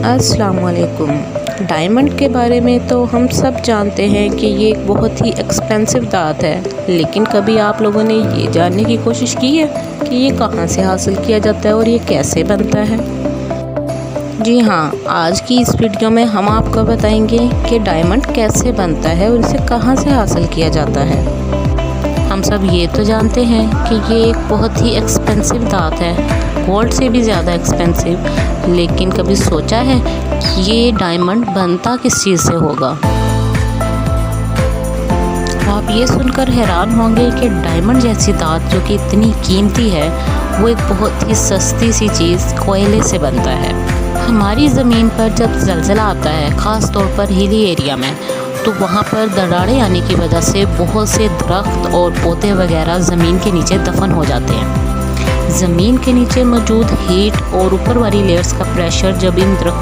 अस्सलाम वालेकुम। डायमंड के बारे में तो हम सब जानते हैं कि ये एक बहुत ही एक्सपेंसिव धात है, लेकिन कभी आप लोगों ने ये जानने की कोशिश की है कि ये कहाँ से हासिल किया जाता है और ये कैसे बनता है? जी हाँ, आज की इस वीडियो में हम आपको बताएंगे कि डायमंड कैसे बनता है और इसे कहाँ से हासिल किया जाता है। हम सब ये तो जानते हैं कि ये एक बहुत ही एक्सपेंसिव धात है, गोल्ड से भी ज़्यादा एक्सपेंसिव, लेकिन कभी सोचा है कि ये डायमंड बनता किस चीज़ से होगा? आप ये सुनकर हैरान होंगे कि डायमंड जैसी धात जो कि इतनी कीमती है, वो एक बहुत ही सस्ती सी चीज़ कोयले से बनता है। हमारी ज़मीन पर जब ज़लज़ला आता है, ख़ास तौर पर हिली एरिया में, तो वहाँ पर दरारें आने की वजह से बहुत से दरख्त और पौधे वगैरह ज़मीन के नीचे दफन हो जाते हैं। ज़मीन के नीचे मौजूद हीट और ऊपर वाली लेयर्स का प्रेशर जब इन दरख्त